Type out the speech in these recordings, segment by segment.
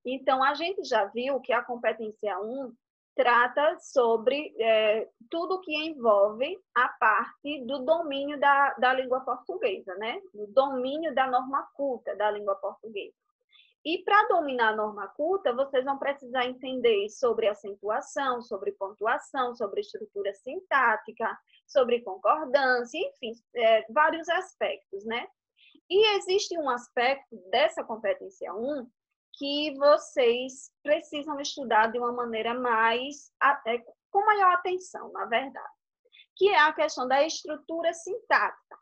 Então, a gente já viu que a competência um trata sobre tudo que envolve a parte do domínio da língua portuguesa, né? O domínio da norma culta da língua portuguesa. E para dominar a norma culta, vocês vão precisar entender sobre acentuação, sobre pontuação, sobre estrutura sintática, sobre concordância, enfim, vários aspectos, né? E existe um aspecto dessa competência um que vocês precisam estudar de uma maneira com maior atenção, na verdade, que é a questão da estrutura sintática.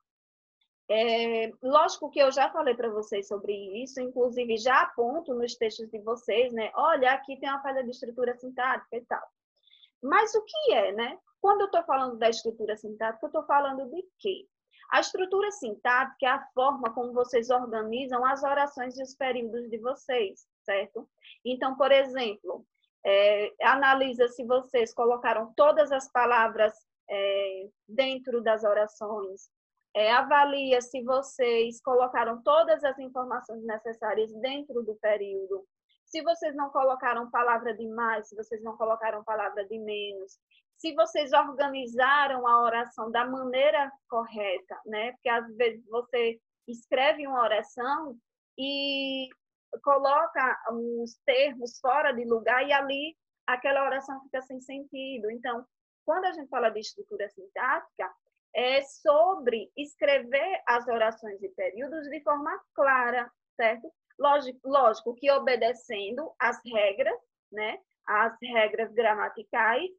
Lógico que eu já falei para vocês sobre isso, inclusive já aponto nos textos de vocês, né? Olha, aqui tem uma falha de estrutura sintática e tal. Mas o que é, né? Quando eu estou falando da estrutura sintática, eu estou falando de quê? A estrutura sintática é a forma como vocês organizam as orações e os períodos de vocês, certo? Então, por exemplo, analisa se vocês colocaram todas as palavras dentro das orações, avalia se vocês colocaram todas as informações necessárias dentro do período, se vocês não colocaram palavra de mais, se vocês não colocaram palavra de menos, se vocês organizaram a oração da maneira correta, né? Porque às vezes você escreve uma oração e coloca uns termos fora de lugar e ali aquela oração fica sem sentido. Então, quando a gente fala de estrutura sintática, é sobre escrever as orações e períodos de forma clara, certo? Lógico que obedecendo as regras, né? As regras gramaticais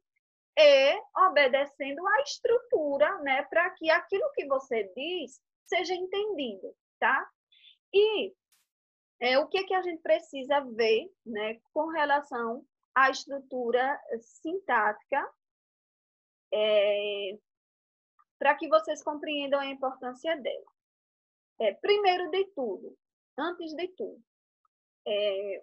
e obedecendo a estrutura, né? Para que aquilo que você diz seja entendido, tá? E o que a gente precisa ver, né? Com relação à estrutura sintática, para que vocês compreendam a importância dela. Primeiro de tudo, antes de tudo,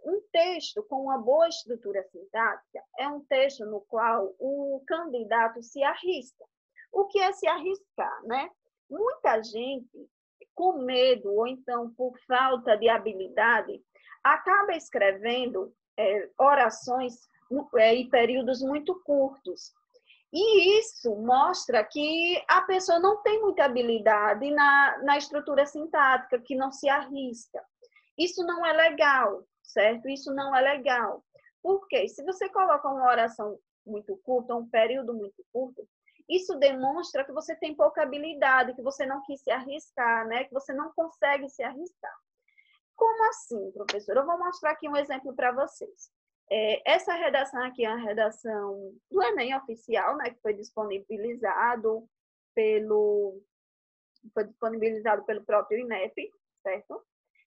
um texto com uma boa estrutura sintática é um texto no qual o candidato se arrisca. O que é se arriscar, né? Muita gente, com medo ou então por falta de habilidade, acaba escrevendo orações em períodos muito curtos. E isso mostra que a pessoa não tem muita habilidade na estrutura sintática, que não se arrisca. Isso não é legal, certo? Isso não é legal. Por quê? Se você coloca uma oração muito curta, um período muito curto, isso demonstra que você tem pouca habilidade, que você não quis se arriscar, né? Que você não consegue se arriscar. Como assim, professor? Eu vou mostrar aqui um exemplo para vocês. Essa redação aqui é uma redação do Enem oficial, né, que foi disponibilizado pelo próprio INEP, certo?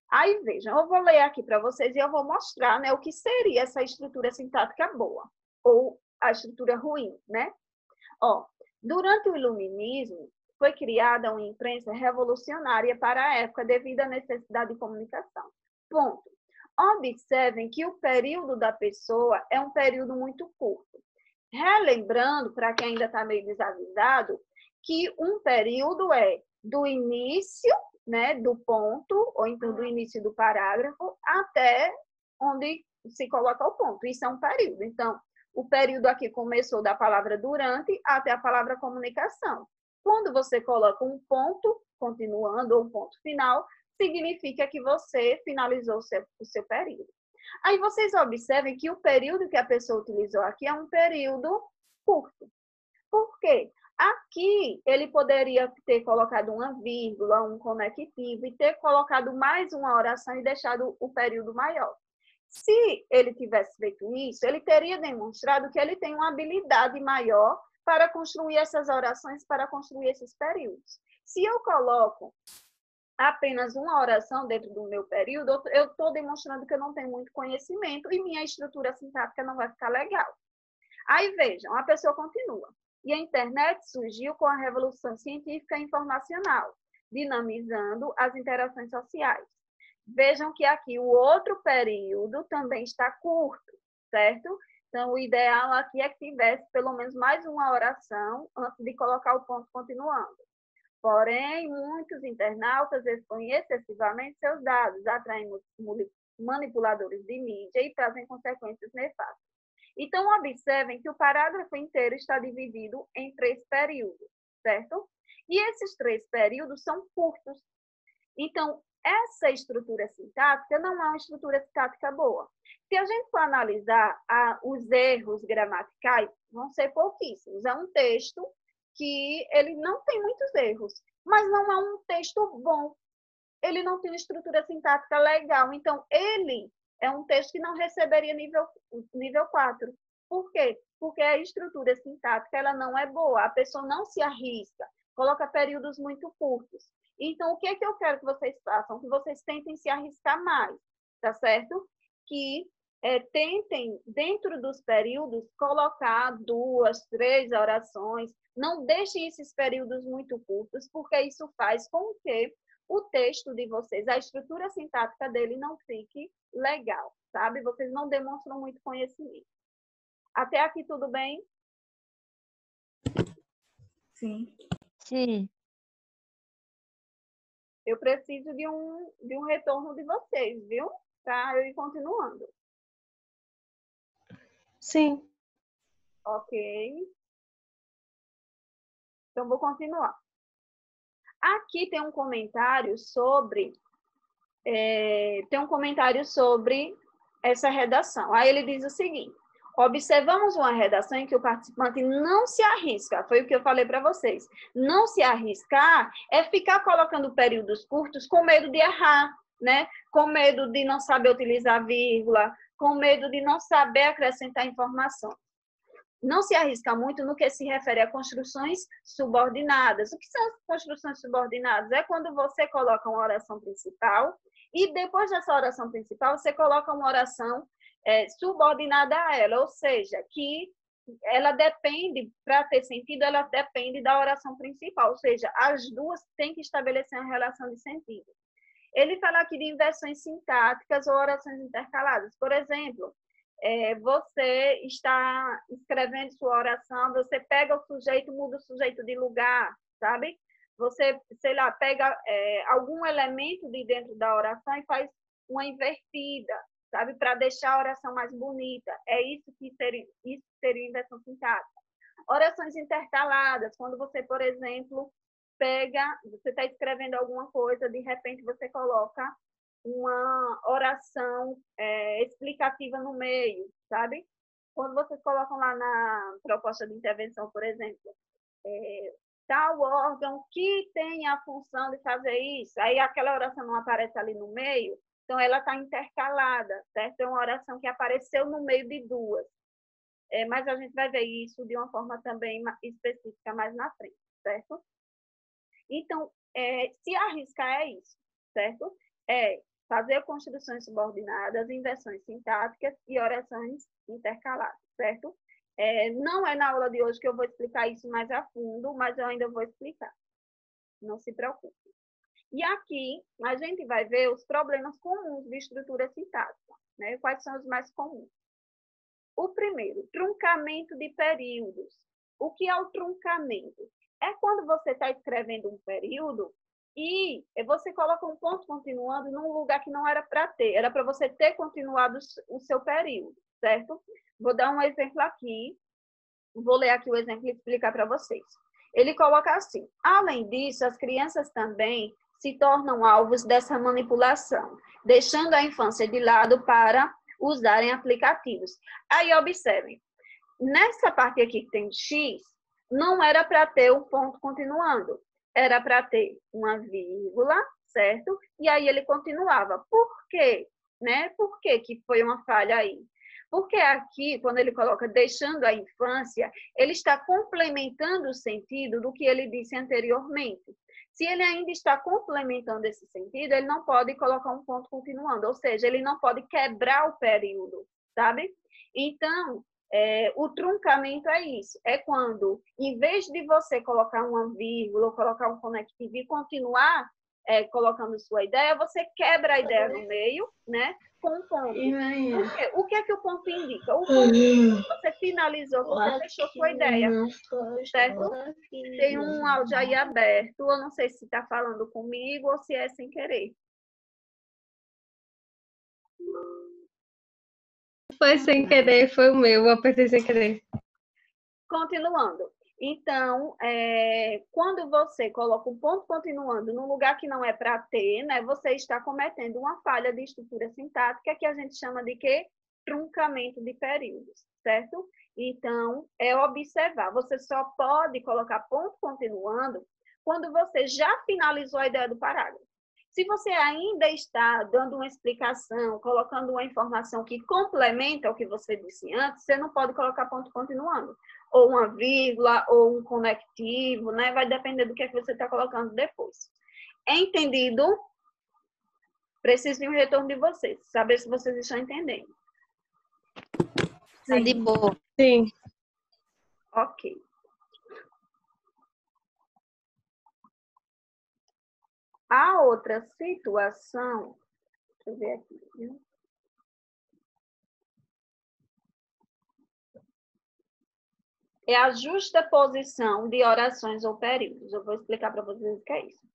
Aí, vejam, eu vou ler aqui para vocês e eu vou mostrar, né, o que seria essa estrutura sintática boa, ou a estrutura ruim, né? Ó, durante o Iluminismo, foi criada uma imprensa revolucionária para a época devido à necessidade de comunicação. Ponto. Observem que o período da pessoa é um período muito curto. Relembrando, para quem ainda está meio desavisado, que um período é do início, né, do ponto, ou então do início do parágrafo, até onde se coloca o ponto. Isso é um período. Então, o período aqui começou da palavra durante até a palavra comunicação. Quando você coloca um ponto, continuando, ou um ponto final, significa que você finalizou o seu período. Aí vocês observem que o período que a pessoa utilizou aqui é um período curto. Por quê? Aqui ele poderia ter colocado uma vírgula, um conectivo e ter colocado mais uma oração e deixado o período maior. Se ele tivesse feito isso, ele teria demonstrado que ele tem uma habilidade maior para construir essas orações, para construir esses períodos. Se eu coloco apenas uma oração dentro do meu período, eu estou demonstrando que eu não tenho muito conhecimento e minha estrutura sintática não vai ficar legal. Aí vejam, a pessoa continua. E a internet surgiu com a revolução científica e informacional, dinamizando as interações sociais. Vejam que aqui o outro período também está curto, certo? Então, o ideal aqui é que tivesse pelo menos mais uma oração antes de colocar o ponto continuando. Porém, muitos internautas expõem excessivamente seus dados, atraem manipuladores de mídia e trazem consequências nefastas. Então, observem que o parágrafo inteiro está dividido em 3 períodos, certo? E esses 3 períodos são curtos. Então, essa estrutura sintática não é uma estrutura sintática boa. Se a gente for analisar os erros gramaticais, vão ser pouquíssimos. É um texto que ele não tem muitos erros, mas não é um texto bom. Ele não tem uma estrutura sintática legal. Então, ele é um texto que não receberia nível 4. Por quê? Porque a estrutura sintática ela não é boa. A pessoa não se arrisca, coloca períodos muito curtos. Então, o que é que eu quero que vocês façam? Que vocês tentem se arriscar mais, tá certo? Que tentem, dentro dos períodos, colocar 2, 3 orações. Não deixem esses períodos muito curtos, porque isso faz com que o texto de vocês, a estrutura sintática dele não fique legal, sabe? Vocês não demonstram muito conhecimento. Até aqui tudo bem? Sim. Sim. Eu preciso de um retorno de vocês, viu? Para eu ir continuando. Sim. Ok. Então, vou continuar. Aqui tem um comentário sobre essa redação. Aí ele diz o seguinte: observamos uma redação em que o participante não se arrisca. Foi o que eu falei para vocês. Não se arriscar é ficar colocando períodos curtos com medo de errar, né? Com medo de não saber utilizar vírgula, com medo de não saber acrescentar informação. Não se arrisca muito no que se refere a construções subordinadas. O que são as construções subordinadas? É quando você coloca uma oração principal e depois dessa oração principal você coloca uma oração subordinada a ela, ou seja, que ela depende, para ter sentido, ela depende da oração principal, ou seja, as duas têm que estabelecer uma relação de sentido. Ele fala aqui de inversões sintáticas ou orações intercaladas. Por exemplo, você está escrevendo sua oração, você pega o sujeito, muda o sujeito de lugar, sabe? Você, sei lá, pega algum elemento de dentro da oração e faz uma invertida, sabe? Para deixar a oração mais bonita. É isso que seria inversão sintática. Orações intercaladas, quando você, por exemplo, você está escrevendo alguma coisa, de repente você coloca uma oração explicativa no meio, sabe? Quando vocês colocam lá na proposta de intervenção, por exemplo, tal órgão que tem a função de fazer isso, aí aquela oração não aparece ali no meio, então ela está intercalada, certo? É uma oração que apareceu no meio de duas. Mas a gente vai ver isso de uma forma também específica mais na frente, certo? Então, se arriscar é isso, certo? Fazer construções subordinadas, inversões sintáticas e orações intercaladas, certo? Não é na aula de hoje que eu vou explicar isso mais a fundo, mas eu ainda vou explicar. Não se preocupe. E aqui a gente vai ver os problemas comuns de estrutura sintática, né? Quais são os mais comuns? O primeiro, truncamento de períodos. O que é o truncamento? É quando você está escrevendo um período e você coloca um ponto continuando num lugar que não era para ter, era para você ter continuado o seu período, certo? Vou dar um exemplo aqui, vou ler aqui o exemplo e explicar para vocês. Ele coloca assim: além disso, as crianças também se tornam alvos dessa manipulação, deixando a infância de lado para usarem aplicativos. Aí, observem, nessa parte aqui que tem X, não era para ter um ponto continuando, era para ter uma vírgula, certo? E aí ele continuava. Por quê? Né? Por que que foi uma falha aí? Porque aqui, quando ele coloca deixando a infância, ele está complementando o sentido do que ele disse anteriormente. Se ele ainda está complementando esse sentido, ele não pode colocar um ponto continuando, ou seja, ele não pode quebrar o período, sabe? Então, o truncamento é isso, é quando, em vez de você colocar uma vírgula ou colocar um conectivo e continuar colocando sua ideia, você quebra a ideia no meio, né, com um ponto. O que é que o ponto indica? O ponto, você finalizou, você fechou sua ideia, certo? Tem um áudio aí aberto, eu não sei se está falando comigo ou se é sem querer. Foi sem querer, foi o meu, eu apertei sem querer. Continuando. Então, quando você coloca um ponto continuando num lugar que não é para ter, né, você está cometendo uma falha de estrutura sintática que a gente chama de quê? Truncamento de períodos, certo? Então, é observar. Você só pode colocar ponto continuando quando você já finalizou a ideia do parágrafo. Se você ainda está dando uma explicação, colocando uma informação que complementa o que você disse antes, você não pode colocar ponto continuando. Ou uma vírgula, ou um conectivo, né? Vai depender do que é que você está colocando depois. Entendido? Preciso de um retorno de vocês, saber se vocês estão entendendo. Tá de boa. Sim. Ok. A outra situação, deixa eu ver aqui, viu? É a justaposição de orações ou períodos. Eu vou explicar para vocês o que é isso.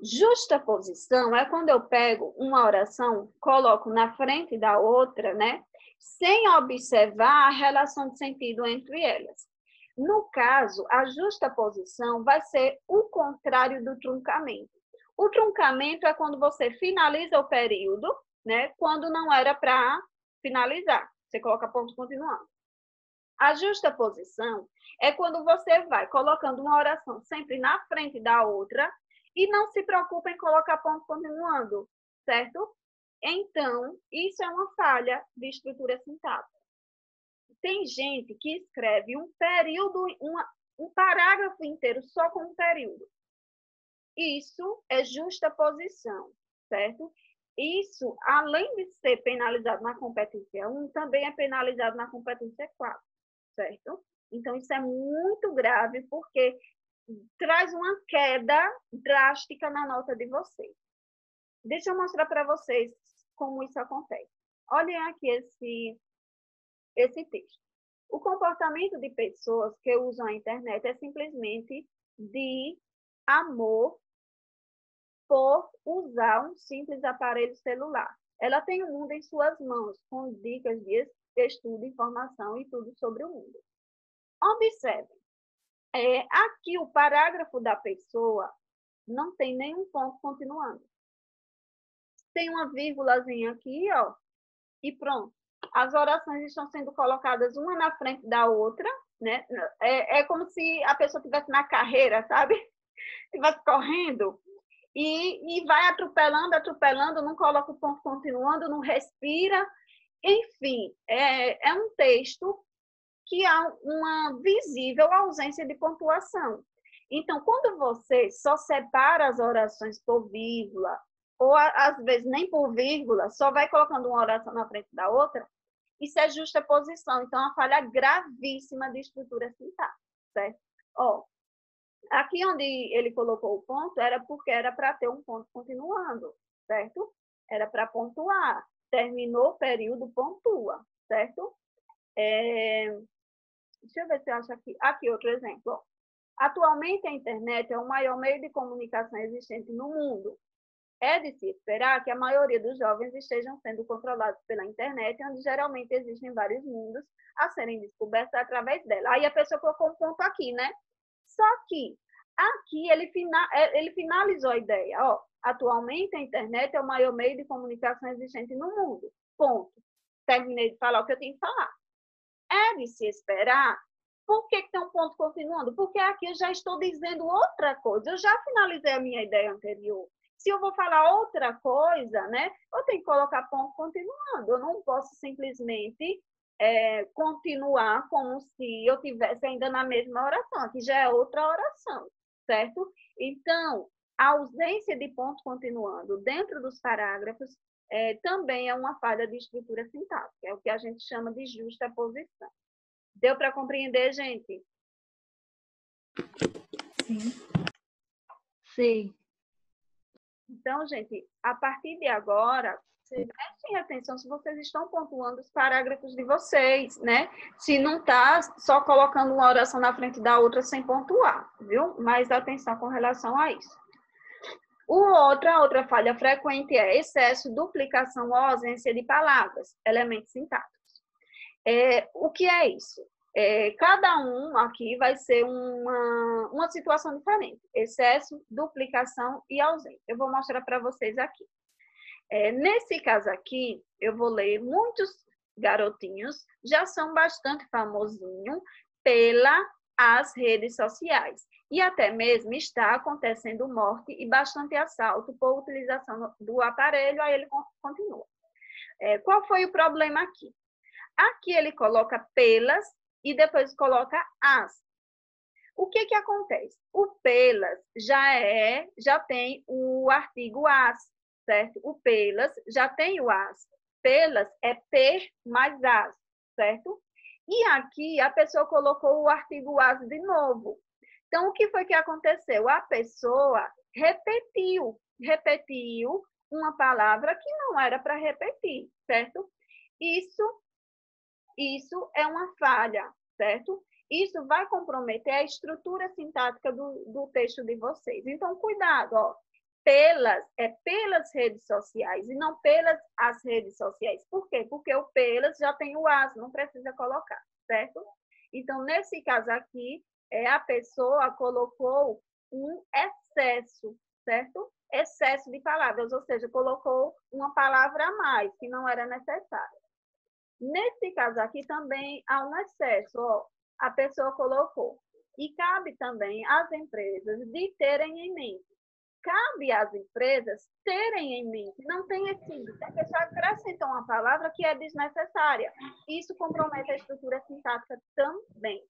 Justaposição é quando eu pego uma oração, coloco na frente da outra, né? Sem observar a relação de sentido entre elas. No caso, a justaposição vai ser o contrário do truncamento. O truncamento é quando você finaliza o período, né? Quando não era para finalizar. Você coloca ponto continuando. A justaposição é quando você vai colocando uma oração sempre na frente da outra e não se preocupa em colocar ponto continuando, certo? Então, isso é uma falha de estrutura sintática. Tem gente que escreve um período, um parágrafo inteiro só com um período. Isso é justaposição, certo? Isso, além de ser penalizado na competência 1, também é penalizado na competência 4, certo? Então, isso é muito grave, porque traz uma queda drástica na nota de vocês. Deixa eu mostrar para vocês como isso acontece. Olhem aqui esse texto. O comportamento de pessoas que usam a internet é simplesmente de amor por usar um simples aparelho celular. Ela tem o mundo em suas mãos, com dicas de estudo, informação e tudo sobre o mundo. Observem, aqui o parágrafo da pessoa não tem nenhum ponto continuando. Tem uma vírgulazinha aqui, ó, e pronto. As orações estão sendo colocadas uma na frente da outra, né? É como se a pessoa estivesse na carreira, sabe? Estivesse correndo e vai atropelando, não coloca o ponto continuando, não respira. Enfim, é um texto que há uma visível ausência de pontuação. Então, quando você só separa as orações por vírgula, ou às vezes nem por vírgula, só vai colocando uma oração na frente da outra, isso é justaposição. Então, é uma falha gravíssima de estrutura sintática, certo? Ó, aqui onde ele colocou o ponto, era porque era para ter um ponto continuando, certo? Era para pontuar. Terminou o período, pontua, certo? Deixa eu ver se eu acho aqui. Aqui outro exemplo. Atualmente, a internet é o maior meio de comunicação existente no mundo. É de se esperar que a maioria dos jovens estejam sendo controlados pela internet, onde geralmente existem vários mundos a serem descobertos através dela. Aí a pessoa colocou um ponto aqui, né? Só que aqui ele finalizou a ideia. Ó, atualmente, a internet é o maior meio de comunicação existente no mundo. Ponto. Terminei de falar o que eu tinha que falar. É de se esperar. Por que tem um ponto continuando? Porque aqui eu já estou dizendo outra coisa. Eu já finalizei a minha ideia anterior. Se eu vou falar outra coisa, né, eu tenho que colocar ponto continuando. Eu não posso simplesmente continuar como se eu estivesse ainda na mesma oração. Aqui já é outra oração, certo? Então, a ausência de ponto continuando dentro dos parágrafos também é uma falha de estrutura sintática. É o que a gente chama de justaposição. Deu para compreender, gente? Sim. Sim. Então, gente, a partir de agora, prestem atenção se vocês estão pontuando os parágrafos de vocês, né? Se não está só colocando uma oração na frente da outra sem pontuar, viu? Mais atenção com relação a isso. A outra falha frequente é excesso, duplicação ou ausência de palavras, elementos sintáticos. O que é isso? Cada um aqui vai ser uma situação diferente. Excesso, duplicação e ausência. Eu vou mostrar para vocês aqui. Nesse caso aqui, eu vou ler muitos garotinhos, já são bastante famosinhos pelas redes sociais. E até mesmo está acontecendo morte e bastante assalto por utilização do aparelho, aí ele continua. Qual foi o problema aqui? Aqui ele coloca pelas e depois coloca as. O que acontece? O pelas já tem o artigo as, certo? O pelas já tem o as. Pelas é per mais as, certo? E aqui a pessoa colocou o artigo as de novo. Então, o que foi que aconteceu? A pessoa repetiu uma palavra que não era para repetir, certo? Isso é uma falha, certo? Isso vai comprometer a estrutura sintática do texto de vocês. Então, cuidado, ó. Pelas redes sociais e não pelas as redes sociais. Por quê? Porque o pelas já tem o as, não precisa colocar, certo? Então, nesse caso aqui, a pessoa colocou um excesso, certo? Excesso de palavras, ou seja, colocou uma palavra a mais, que não era necessária. Nesse caso aqui também há um excesso, ó, a pessoa colocou. E cabe também às empresas de terem em mente. Cabe às empresas terem em mente. Não tem esse, a pessoa acrescentou uma palavra que é desnecessária. Isso compromete a estrutura sintática também.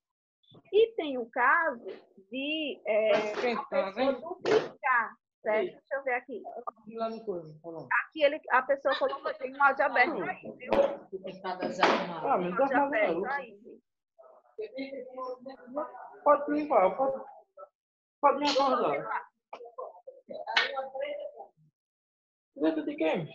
E tem o caso de a pessoa duplicar, certo? Deixa eu ver aqui. Aqui a pessoa colocou, tem um áudio aberto aí, viu? Áudio aberto aí. Pode limpar, pode me acordar. Dentro de quem?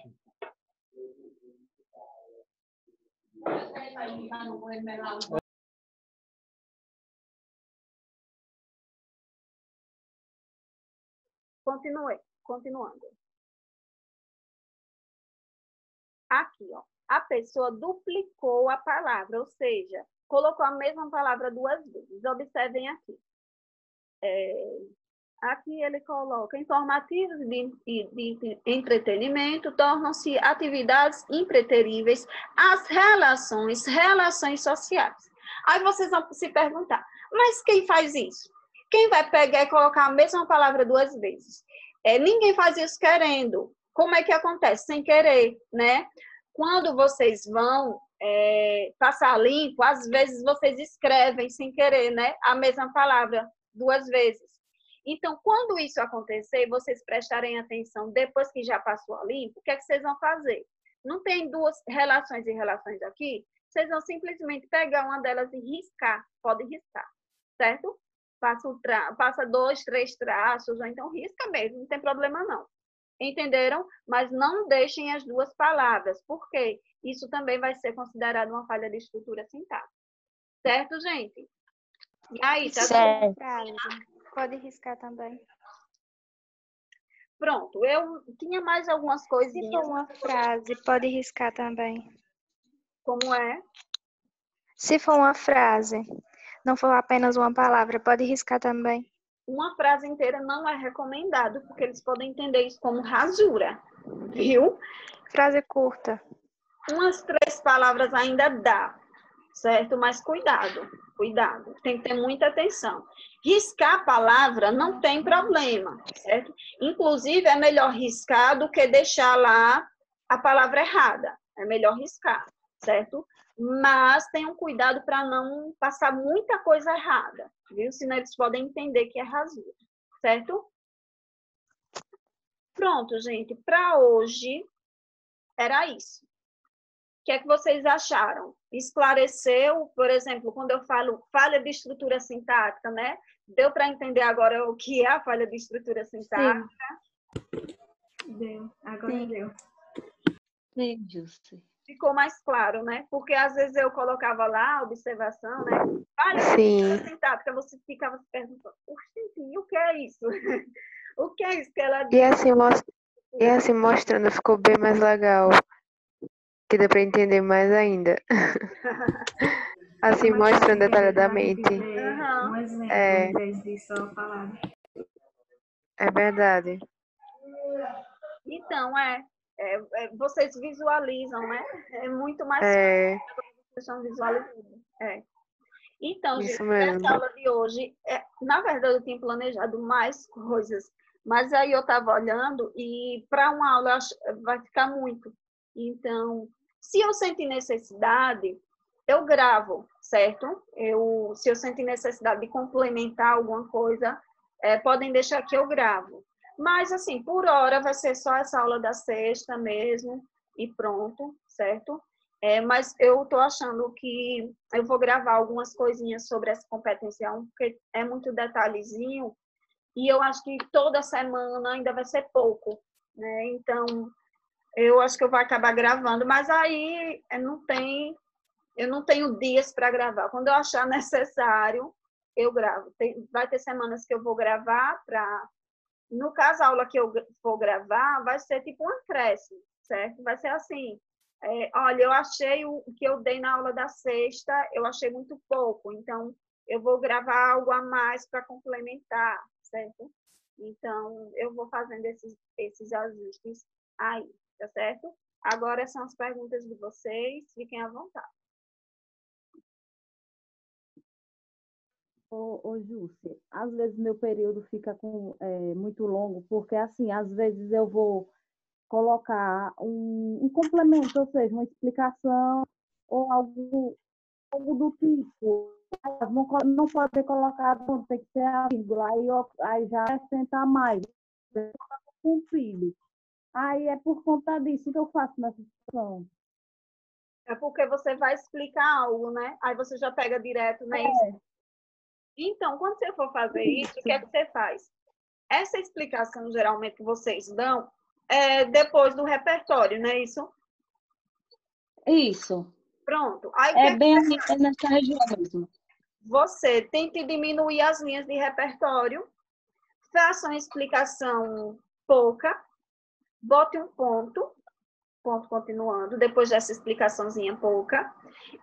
Continuando. Aqui, ó, a pessoa duplicou a palavra, ou seja, colocou a mesma palavra duas vezes. Observem aqui. Aqui ele coloca informativos de entretenimento, tornam-se atividades impreteríveis às relações sociais. Aí vocês vão se perguntar, mas quem faz isso? Quem vai pegar e colocar a mesma palavra duas vezes? Ninguém faz isso querendo. Como é que acontece? Sem querer, né? Quando vocês vão passar limpo, às vezes vocês escrevem sem querer, né? A mesma palavra duas vezes. Então, quando isso acontecer, vocês prestarem atenção, depois que já passou a limpo, o que é que vocês vão fazer? Não tem duas relações e relações aqui? Vocês vão simplesmente pegar uma delas e riscar. Pode riscar, certo? Passa 2, 3 traços, ou então risca mesmo, não tem problema não. Entenderam? Mas não deixem as duas palavras, porque isso também vai ser considerado uma falha de estrutura sintática. Certo, gente? E aí, tá Certo. Pode riscar também. Pronto, eu tinha mais algumas Se coisinhas. for uma frase, pode riscar também. Como é? Se for uma frase, não for apenas uma palavra, pode riscar também. Uma frase inteira não é recomendado, porque eles podem entender isso como rasura, viu? Frase curta. Umas 3 palavras ainda dá, certo? Mas cuidado, tem que ter muita atenção. Riscar a palavra não tem problema, certo? Inclusive, é melhor riscar do que deixar lá a palavra errada. É melhor riscar, certo? Mas tenham cuidado para não passar muita coisa errada, viu? Senão eles podem entender que é rasura, certo? Pronto, gente. Para hoje, era isso. O que é que vocês acharam? Esclareceu, por exemplo, quando eu falo falha de estrutura sintática, né? Deu para entender agora o que é a falha de estrutura sintática? Deu. Agora Sim. deu. Sim, Jússi. Ficou mais claro, né? Porque às vezes eu colocava lá a observação, né? Falha de Sim. estrutura sintática, você ficava se perguntando, o que é isso? O que é isso que ela diz? E assim mostrando ficou bem mais legal. que dê para entender mais ainda. Assim, É mais fácil mostrando entender para detalhadamente. dizer Aham. um exemplo, É, em vez de só falar. é verdade. Então, vocês visualizam, né? É muito mais fácil É, vocês estão visualizando. É. Então, gente, isso essa mesmo. aula de hoje, na verdade, eu tinha planejado mais coisas, mas aí eu estava olhando e para uma aula vai ficar muito. Então, se eu sentir necessidade, eu gravo, certo? Se eu sentir necessidade de complementar alguma coisa, podem deixar que eu gravo. Mas, assim, por hora vai ser só essa aula da sexta mesmo e pronto, certo? Mas eu estou achando que eu vou gravar algumas coisinhas sobre essa competência 1, porque é muito detalhezinho, e eu acho que toda semana ainda vai ser pouco, né? Então, eu acho que eu vou acabar gravando, mas aí eu não tenho dias para gravar. Quando eu achar necessário, eu gravo. Vai ter semanas que eu vou gravar para... No caso, a aula que eu vou gravar vai ser tipo um acréscimo, certo? Vai ser assim, olha, eu achei o que eu dei na aula da sexta, eu achei muito pouco, então eu vou gravar algo a mais para complementar, certo? Então, eu vou fazendo esses ajustes aí, tá certo? Agora são as perguntas de vocês, fiquem à vontade. Ô Júcia, às vezes meu período fica muito longo, porque assim, às vezes eu vou colocar um complemento, ou seja, uma explicação ou algo do tipo. Não pode ter colocado, não, tem que ser a vírgula, aí já acrescentar mais, com o filho. Aí é por conta disso que eu faço nessa situação. É porque você vai explicar algo, né? Aí você já pega direto, né? Isso. Então, quando você for fazer isso, o que é que você faz? Essa explicação, geralmente, que vocês dão é depois do repertório, não é isso? Isso. Pronto. Aí, o que É é que bem nessa região mesmo. você tente diminuir as linhas de repertório, faça uma explicação pouca, bote um ponto continuando, depois dessa explicaçãozinha pouca.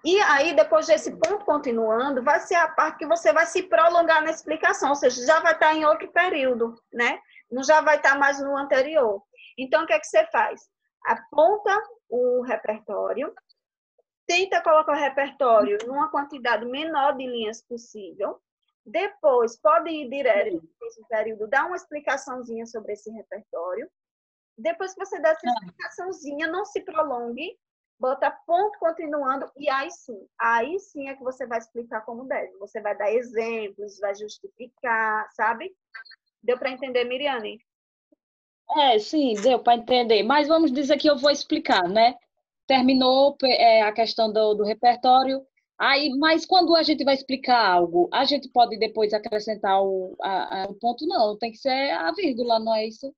E aí, depois desse ponto continuando, vai ser a parte que você vai se prolongar na explicação, ou seja, já vai estar em outro período, né? Não já vai estar mais no anterior. Então, o que é que você faz? Aponta o repertório, tenta colocar o repertório numa quantidade menor de linhas possível, depois pode ir direto nesse período, dar uma explicaçãozinha sobre esse repertório. Depois que você der essa explicaçãozinha, não se prolongue, bota ponto continuando, e aí sim é que você vai explicar como deve. Você vai dar exemplos, vai justificar, sabe? Deu para entender, Miriane? Sim, deu para entender. Mas vamos dizer que eu vou explicar, né? Terminou a questão do repertório. Aí, mas quando a gente vai explicar algo, a gente pode depois acrescentar o ponto? Não, tem que ser a vírgula, não é isso?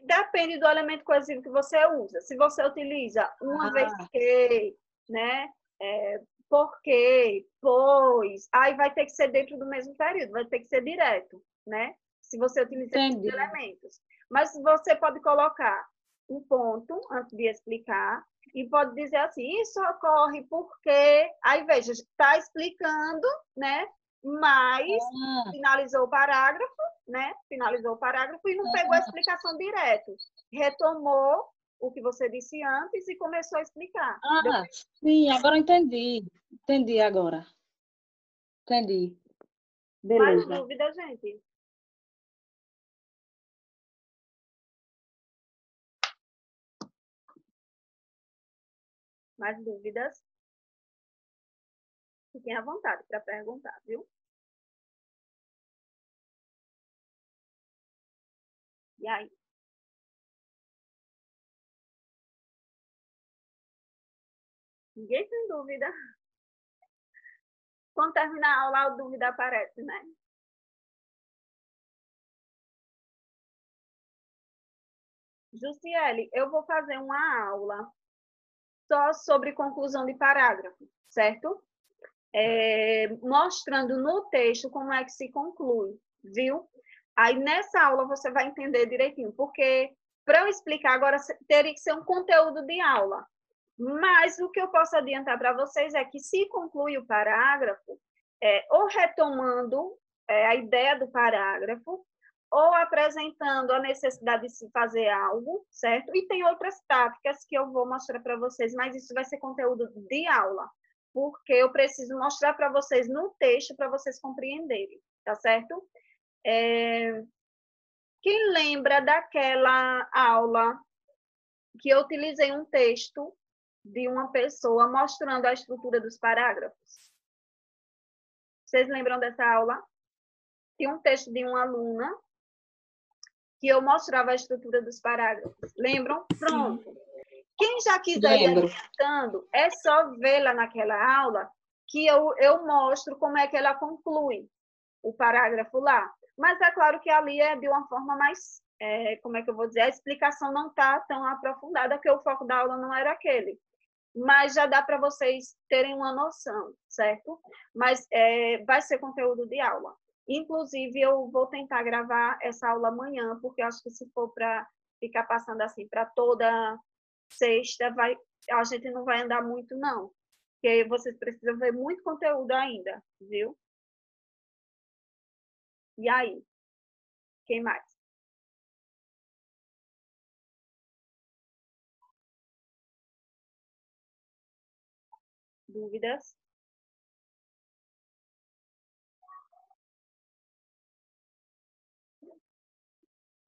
Depende do elemento coesivo que você usa. Se você utiliza uma vez que, né? Porque, pois, aí vai ter que ser dentro do mesmo período, vai ter que ser direto, né? Se você utiliza esses Entendi. elementos. Mas você pode colocar um ponto antes de explicar e pode dizer assim, isso ocorre porque, aí veja, está explicando, né? Mas finalizou o parágrafo, né? Finalizou o parágrafo e não pegou a explicação direto. Retomou o que você disse antes e começou a explicar. Sim, agora eu entendi. Entendi agora. Entendi. Mais Beleza. dúvida, gente? Mais dúvidas? Fiquem à vontade para perguntar, viu? E aí? Ninguém tem dúvida. Quando terminar a aula, a dúvida aparece, né? Jussiele, eu vou fazer uma aula só sobre conclusão de parágrafo, certo? Mostrando no texto como é que se conclui, viu? Aí nessa aula você vai entender direitinho, porque Para eu explicar agora, teria que ser um conteúdo de aula. Mas o que eu posso adiantar para vocês é que se conclui o parágrafo, ou retomando a ideia do parágrafo, ou apresentando a necessidade de se fazer algo, certo? E tem outras táticas que eu vou mostrar para vocês, mas isso vai ser conteúdo de aula, porque eu preciso mostrar para vocês no texto para vocês compreenderem, tá certo? Quem lembra daquela aula que eu utilizei um texto de uma pessoa mostrando a estrutura dos parágrafos? Vocês lembram dessa aula? Tinha um texto de uma aluna que eu mostrava a estrutura dos parágrafos. Lembram? Pronto. Quem já quiser ir adiantando, é só ver lá naquela aula que eu mostro como é que ela conclui o parágrafo lá. Mas é claro que ali é de uma forma mais, como é que eu vou dizer, a explicação não está tão aprofundada, porque o foco da aula não era aquele. Mas já dá para vocês terem uma noção, certo? Mas vai ser conteúdo de aula. Inclusive, eu vou tentar gravar essa aula amanhã, porque eu acho que se for para ficar passando assim para toda sexta, a gente não vai andar muito, não. Porque vocês precisam ver muito conteúdo ainda, viu? E aí? Quem mais? Dúvidas?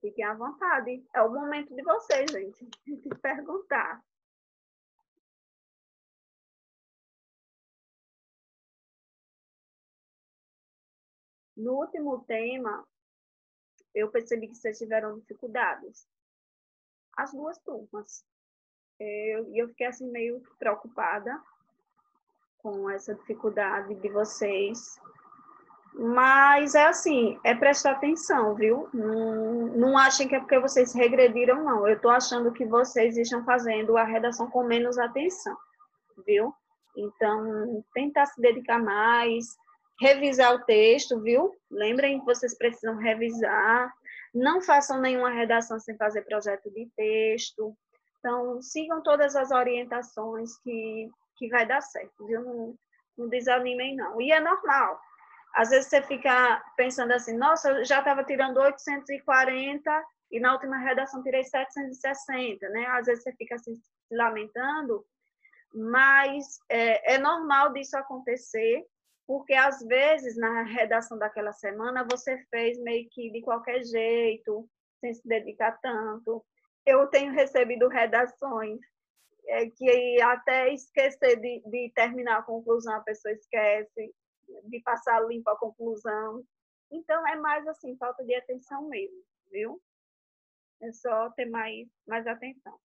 Fiquem à vontade. É o momento de vocês, gente, de perguntar. No último tema, eu percebi que vocês tiveram dificuldades. As duas turmas. Eu fiquei assim meio preocupada com essa dificuldade de vocês. Mas é assim, é prestar atenção, viu? Não achem que é porque vocês regrediram, não. Eu estou achando que vocês estão fazendo a redação com menos atenção, viu? Então, tentar se dedicar mais, revisar o texto, viu? Lembrem que vocês precisam revisar. Não façam nenhuma redação sem fazer projeto de texto. Então, sigam todas as orientações que vai dar certo, viu? Não desanimem, não. E é normal. Às vezes você fica pensando assim, nossa, eu já estava tirando 840 e na última redação tirei 760, né? Às vezes você fica assim, se lamentando, mas é normal disso acontecer, porque às vezes na redação daquela semana você fez meio que de qualquer jeito, sem se dedicar tanto. Eu tenho recebido redações que até esquecer de terminar a conclusão, a pessoa esquece, de passar limpo a conclusão. Então, é mais assim, falta de atenção mesmo, viu? É só ter mais atenção.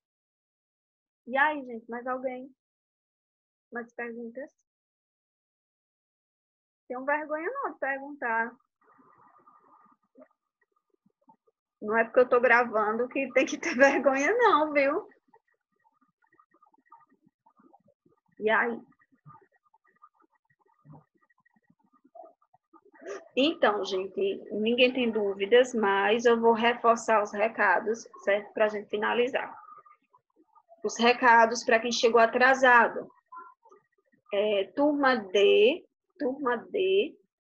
E aí, gente, mais alguém? Mais perguntas? Tenho vergonha não de perguntar. Não é porque eu estou gravando que tem que ter vergonha não, viu? E aí? Então, gente, ninguém tem dúvidas, mas eu vou reforçar os recados, certo? Para a gente finalizar. Os recados para quem chegou atrasado. Turma D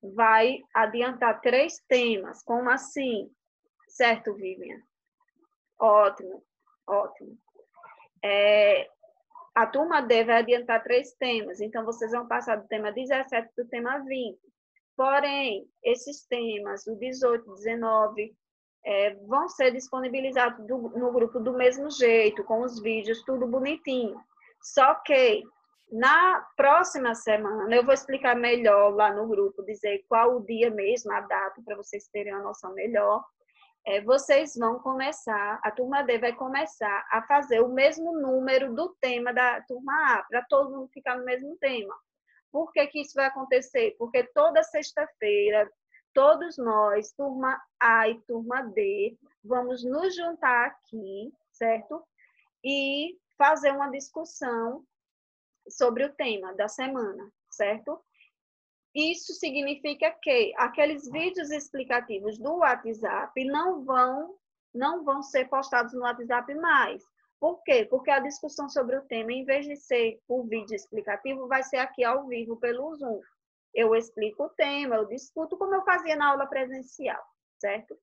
vai adiantar 3 temas. Como assim? Certo, Vivian? Ótimo, ótimo. A turma D vai adiantar 3 temas, então vocês vão passar do tema 17 para o tema 20. Porém, esses temas, o 18, 19, vão ser disponibilizados no grupo do mesmo jeito, com os vídeos, tudo bonitinho. Só que, na próxima semana, eu vou explicar melhor lá no grupo, dizer qual o dia mesmo, a data, para vocês terem uma noção melhor. Vocês vão começar, a turma D vai começar a fazer o mesmo número do tema da turma A, para todo mundo ficar no mesmo tema. Por que isso vai acontecer? Porque toda sexta-feira, todos nós, turma A e turma D, vamos nos juntar aqui, certo? E fazer uma discussão sobre o tema da semana, certo? Isso significa que aqueles vídeos explicativos do WhatsApp não vão não vão ser postados no WhatsApp mais. Por quê? Porque a discussão sobre o tema, em vez de ser por vídeo explicativo, vai ser aqui ao vivo pelo Zoom. Eu explico o tema, eu discuto como eu fazia na aula presencial, certo?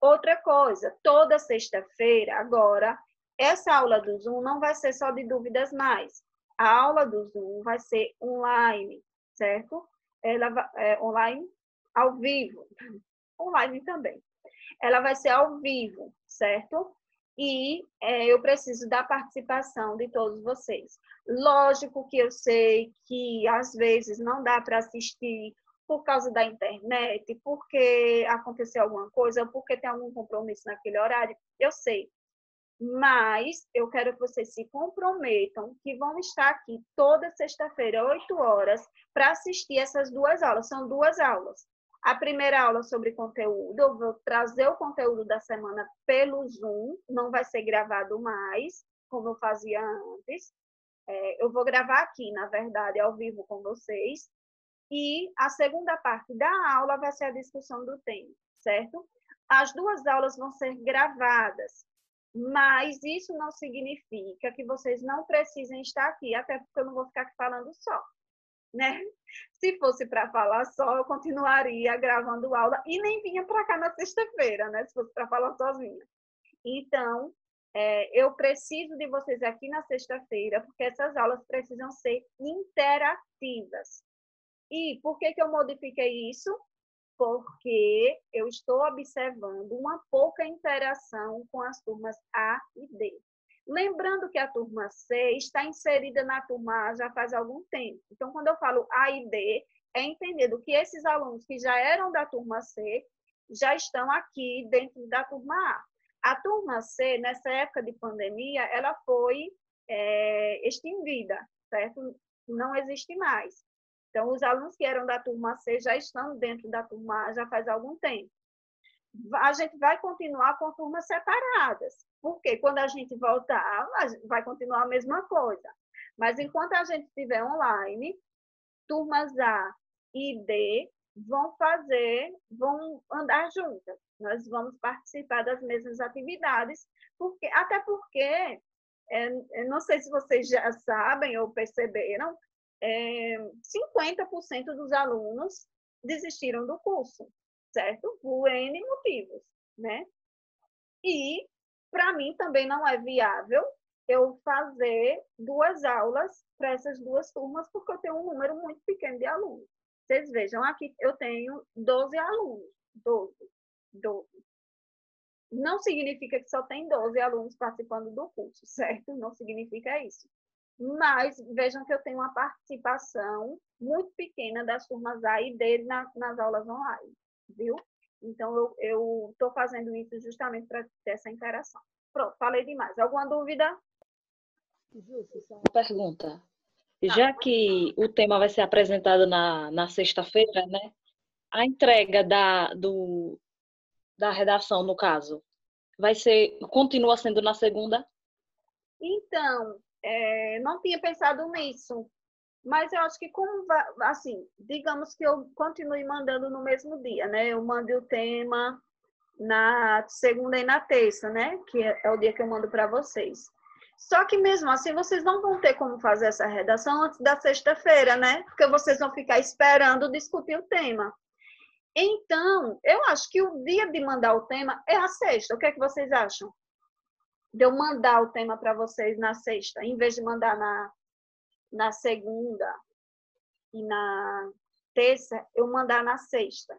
Outra coisa, toda sexta-feira, agora, essa aula do Zoom não vai ser só de dúvidas mais. A aula do Zoom vai ser online, certo? Ela online, ao vivo, online também. Ela vai ser ao vivo, certo? E eu preciso da participação de todos vocês. Lógico que eu sei que às vezes não dá para assistir por causa da internet, porque aconteceu alguma coisa, porque tem algum compromisso naquele horário, eu sei. Mas eu quero que vocês se comprometam que vão estar aqui toda sexta-feira, 8 horas, para assistir essas 2 aulas. São 2 aulas. A primeira aula sobre conteúdo, eu vou trazer o conteúdo da semana pelo Zoom, não vai ser gravado mais, como eu fazia antes. Eu vou gravar aqui, na verdade, ao vivo com vocês. E a segunda parte da aula vai ser a discussão do tema, certo? As 2 aulas vão ser gravadas, mas isso não significa que vocês não precisem estar aqui, até porque eu não vou ficar aqui falando só, né? Se fosse para falar só, eu continuaria gravando aula e nem vinha para cá na sexta-feira, né? Se fosse para falar sozinha. Então, eu preciso de vocês aqui na sexta-feira, porque essas aulas precisam ser interativas. E por que eu modifiquei isso? Porque eu estou observando uma pouca interação com as turmas A e D. Lembrando que a turma C está inserida na turma A já faz algum tempo. Então, quando eu falo A e D, é entendendo que esses alunos que já eram da turma C já estão aqui dentro da turma A. A turma C, nessa época de pandemia, ela foi extinguida, certo? Não existe mais. Então, os alunos que eram da turma C já estão dentro da turma A já faz algum tempo. A gente vai continuar com turmas separadas, porque quando a gente voltar, vai continuar a mesma coisa. Mas enquanto a gente estiver online, turmas A e D vão andar juntas. Nós vamos participar das mesmas atividades, até porque, não sei se vocês já sabem ou perceberam, 50% dos alunos desistiram do curso, certo? Por N motivos, né? E, para mim, também não é viável eu fazer 2 aulas para essas 2 turmas, porque eu tenho um número muito pequeno de alunos. Vocês vejam, aqui eu tenho 12 alunos. 12. Não significa que só tem 12 alunos participando do curso, certo? Não significa isso. Mas vejam que eu tenho uma participação muito pequena das turmas A e D nas aulas online, viu? Então, eu estou fazendo isso justamente para ter essa interação. Pronto, falei demais. Alguma dúvida? Justo, só uma pergunta. Já que o tema vai ser apresentado na sexta-feira, né? A entrega da redação, no caso, continua sendo na segunda? Então, não tinha pensado nisso, mas eu acho que assim, digamos que eu continue mandando no mesmo dia, né? Eu mando o tema na segunda e na terça, né? Que é o dia que eu mando para vocês. Só que mesmo assim, vocês não vão ter como fazer essa redação antes da sexta-feira, né? Porque vocês vão ficar esperando discutir o tema. Então, eu acho que o dia de mandar o tema é a sexta. O que é que vocês acham? De eu mandar o tema para vocês na sexta, em vez de mandar na segunda e na terça, eu mandar na sexta.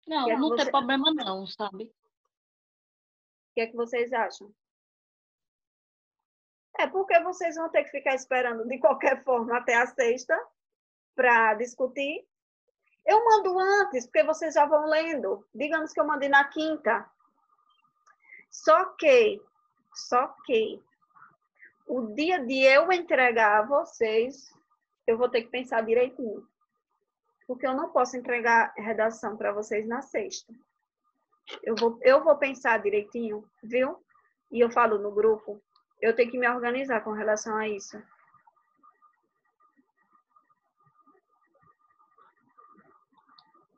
Não tem problema não, sabe? O que é que vocês acham? Porque vocês vão ter que ficar esperando de qualquer forma até a sexta para discutir. Eu mando antes, porque vocês já vão lendo. Digamos que eu mandei na quinta. Só que o dia de eu entregar a vocês, eu vou ter que pensar direitinho. Porque eu não posso entregar redação para vocês na sexta. Eu vou pensar direitinho, viu? E eu falo no grupo. Eu tenho que me organizar com relação a isso.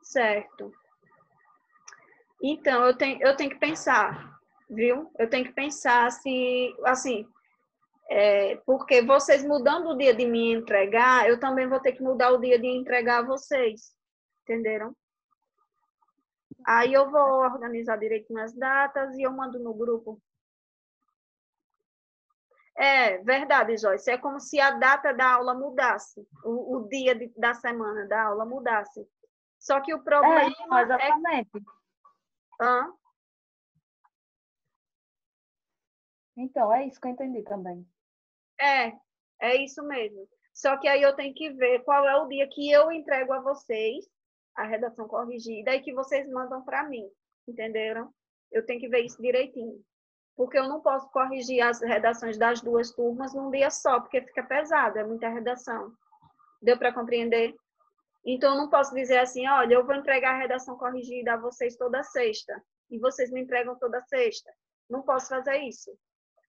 Certo. Então, eu tenho que pensar, viu? Eu tenho que pensar se, assim, porque vocês mudando o dia de me entregar, eu também vou ter que mudar o dia de entregar a vocês. Entenderam? Aí eu vou organizar direitinho as datas e eu mando no grupo. É verdade, Joyce. É como se a data da aula mudasse, o dia da semana da aula mudasse. Só que o problema Não, exatamente. Hã? Então, é isso que eu entendi também. É isso mesmo. Só que aí eu tenho que ver qual é o dia que eu entrego a vocês a redação corrigida e que vocês mandam para mim. Entenderam? Eu tenho que ver isso direitinho. Porque eu não posso corrigir as redações das duas turmas num dia só, porque fica pesado, é muita redação. Deu para compreender? Então, eu não posso dizer assim, olha, eu vou entregar a redação corrigida a vocês toda sexta, e vocês me entregam toda sexta. Não posso fazer isso.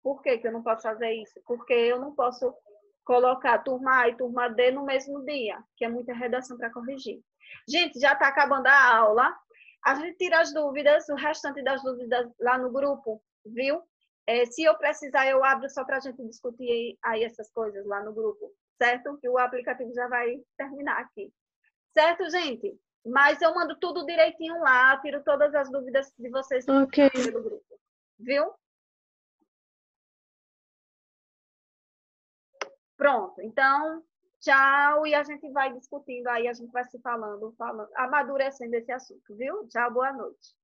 Por que que eu não posso fazer isso? Porque eu não posso colocar turma A e turma D no mesmo dia, que é muita redação para corrigir. Gente, já está acabando a aula. A gente tira as dúvidas, o restante das dúvidas lá no grupo, viu? Se eu precisar, eu abro só para a gente discutir aí essas coisas lá no grupo, certo? Que o aplicativo já vai terminar aqui. Certo, gente? Mas eu mando tudo direitinho lá, tiro todas as dúvidas de vocês pelo grupo, viu? Pronto, então, tchau, e a gente vai discutindo aí, a gente vai se falando, amadurecendo esse assunto, viu? Tchau, boa noite.